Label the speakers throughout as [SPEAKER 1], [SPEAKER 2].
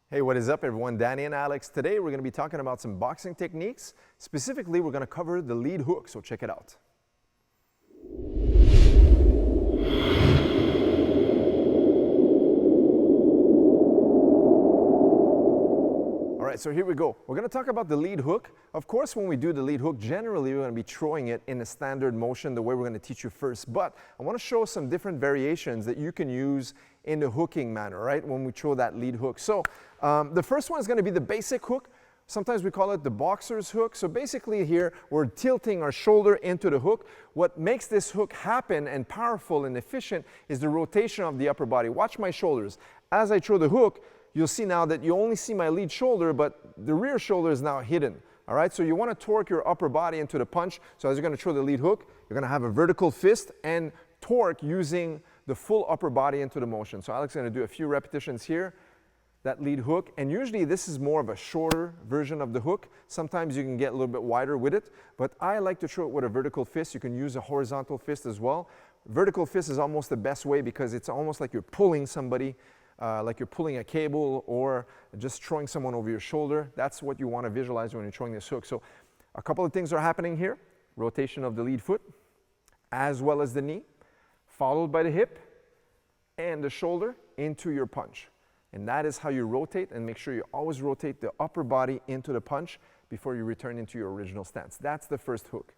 [SPEAKER 1] Hey, what is up everyone? Danny and Alex. Today we're going to be talking about some boxing techniques. Specifically, we're going to cover the lead hook, so check it out. Alright, so here we go. We're going to talk about the lead hook. Of course, when we do the lead hook, generally we're going to be throwing it in a standard motion, the way we're going to teach you first. But I want to show some different variations that you can use in the hooking manner, right? When we throw that lead hook. So the first one is going to be the basic hook. Sometimes we call it the boxer's hook. So basically here, we're tilting our shoulder into the hook. What makes this hook happen and powerful and efficient is the rotation of the upper body. Watch my shoulders. As I throw the hook, you'll see now that you only see my lead shoulder, but the rear shoulder is now hidden. All right, so you want to torque your upper body into the punch. So as you're going to throw the lead hook, you're going to have a vertical fist and torque using the full upper body into the motion. So Alex is going to do a few repetitions here, that lead hook. And usually this is more of a shorter version of the hook. Sometimes you can get a little bit wider with it, but I like to throw it with a vertical fist. You can use a horizontal fist as well. Vertical fist is almost the best way because it's almost like you're pulling somebody, like you're pulling a cable or just throwing someone over your shoulder. That's what you want to visualize when you're throwing this hook. So a couple of things are happening here. Rotation of the lead foot as well as the knee, followed by the hip and the shoulder into your punch. And that is how you rotate, and make sure you always rotate the upper body into the punch before you return into your original stance. That's the first hook.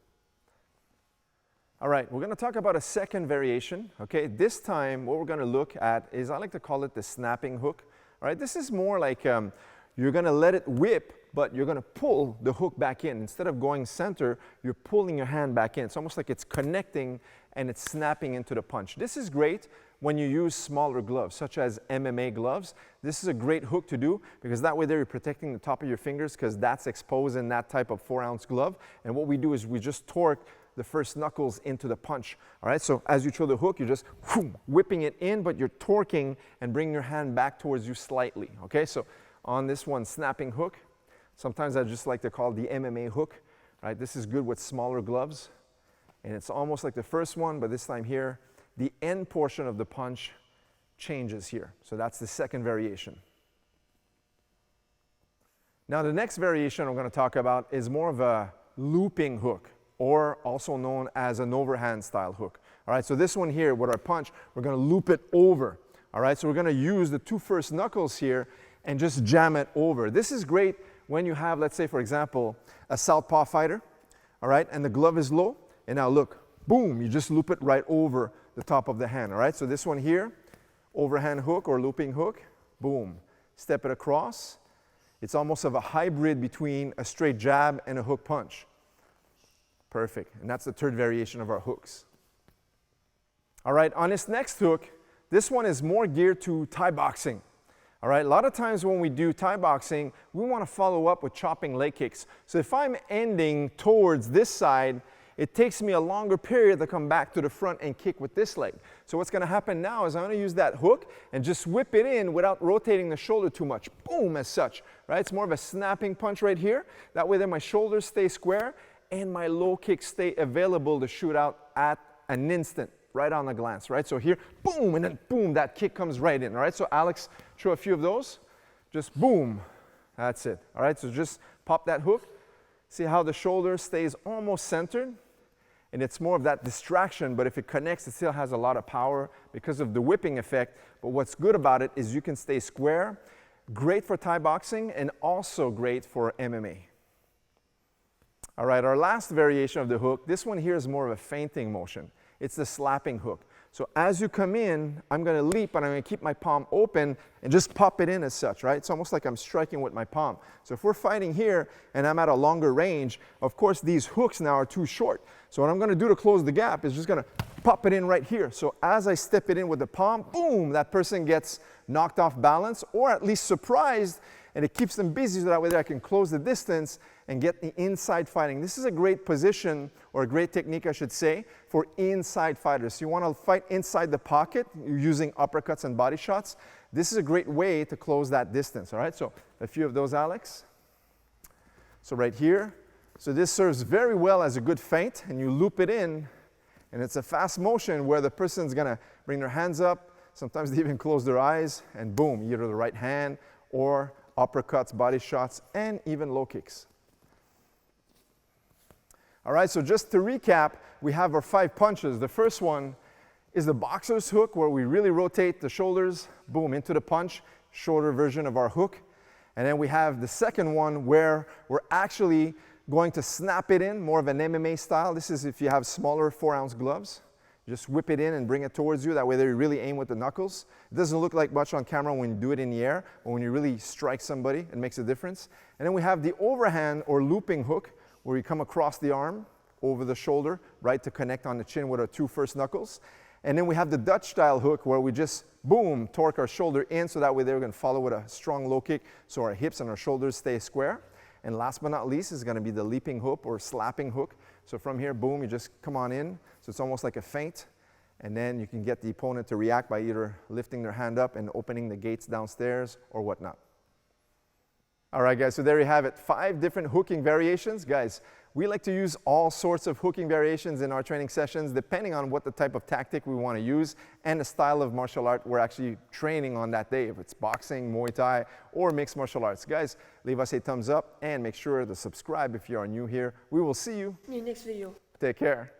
[SPEAKER 1] All right, we're going to talk about a second variation. Okay, this time what we're going to look at is, I like to call it the snapping hook. All right, this is more like you're going to let it whip, but you're going to pull the hook back in. Instead of going center, you're pulling your hand back in. It's almost like it's connecting and it's snapping into the punch. This is great when you use smaller gloves, such as MMA gloves. This is a great hook to do because that way there you're protecting the top of your fingers because that's exposed in that type of 4-ounce glove. And what we do is we just torque the first knuckles into the punch. All right, so as you throw the hook, you're just whipping it in, but you're torquing and bringing your hand back towards you slightly. Okay, so on this one, snapping hook, sometimes I just like to call it the MMA hook. All right, this is good with smaller gloves. And it's almost like the first one, but this time here, the end portion of the punch changes here. So that's the second variation. Now the next variation I'm going to talk about is more of a looping hook, or also known as an overhand style hook. All right, so this one here with our punch, we're going to loop it over. All right, so we're going to use the two first knuckles here and just jam it over. This is great when you have, let's say for example, a southpaw fighter, all right, and the glove is low, and now look, boom, you just loop it right over the top of the hand. All right, so this one here, overhand hook or looping hook, boom, step it across. It's almost of a hybrid between a straight jab and a hook punch. Perfect, and that's the third variation of our hooks. All right, on this next hook, this one is more geared to Thai boxing. All right, a lot of times when we do Thai boxing, we want to follow up with chopping leg kicks. So if I'm ending towards this side, it takes me a longer period to come back to the front and kick with this leg. So what's going to happen now is I'm going to use that hook and just whip it in without rotating the shoulder too much. Boom, as such. Right? It's more of a snapping punch right here. That way then my shoulders stay square and my low kicks stay available to shoot out at an instant, right on the glance. Right? So here, boom, and then boom, that kick comes right in. All right? So Alex, throw a few of those. Just boom. That's it. All right? So just pop that hook. See how the shoulder stays almost centered? And it's more of that distraction, but if it connects, it still has a lot of power because of the whipping effect. But what's good about it is you can stay square, great for Thai boxing, and also great for MMA. All right, our last variation of the hook, this one here is more of a feinting motion. It's the slapping hook. So as you come in, I'm going to leap, and I'm going to keep my palm open and just pop it in as such, right? It's almost like I'm striking with my palm. So if we're fighting here and I'm at a longer range, of course these hooks now are too short. So what I'm going to do to close the gap is just going to pop it in right here. So as I step it in with the palm, boom, that person gets knocked off balance or at least surprised, and it keeps them busy so that way I can close the distance and get the inside fighting. This is a great position, or a great technique I should say, for inside fighters. You want to fight inside the pocket using uppercuts and body shots. This is a great way to close that distance, all right? So a few of those, Alex. So right here. So this serves very well as a good feint, and you loop it in, and it's a fast motion where the person's gonna bring their hands up, sometimes they even close their eyes, and boom, either the right hand or uppercuts, body shots, and even low kicks. All right, so just to recap, we have our 5 punches. The first one is the boxer's hook, where we really rotate the shoulders, boom, into the punch, shorter version of our hook. And then we have the second one where we're actually going to snap it in, more of an MMA style. This is if you have smaller 4-ounce gloves. Just whip it in and bring it towards you. That way you really aim with the knuckles. It doesn't look like much on camera when you do it in the air, but when you really strike somebody, it makes a difference. And then we have the overhand or looping hook, where you come across the arm, over the shoulder, right, to connect on the chin with our 2 first knuckles. And then we have the Dutch style hook, where we just, boom, torque our shoulder in, so that way they're going to follow with a strong low kick, so our hips and our shoulders stay square. And last but not least is going to be the leaping hook or slapping hook. So from here, boom, you just come on in. So it's almost like a feint. And then you can get the opponent to react by either lifting their hand up and opening the gates downstairs or whatnot. All right, guys, so there you have it. 5 different hooking variations. Guys, we like to use all sorts of hooking variations in our training sessions, depending on what the type of tactic we want to use and the style of martial art we're actually training on that day, if it's boxing, Muay Thai, or mixed martial arts. Guys, leave us a thumbs up and make sure to subscribe if you are new here. We will see you
[SPEAKER 2] in the next video.
[SPEAKER 1] Take care.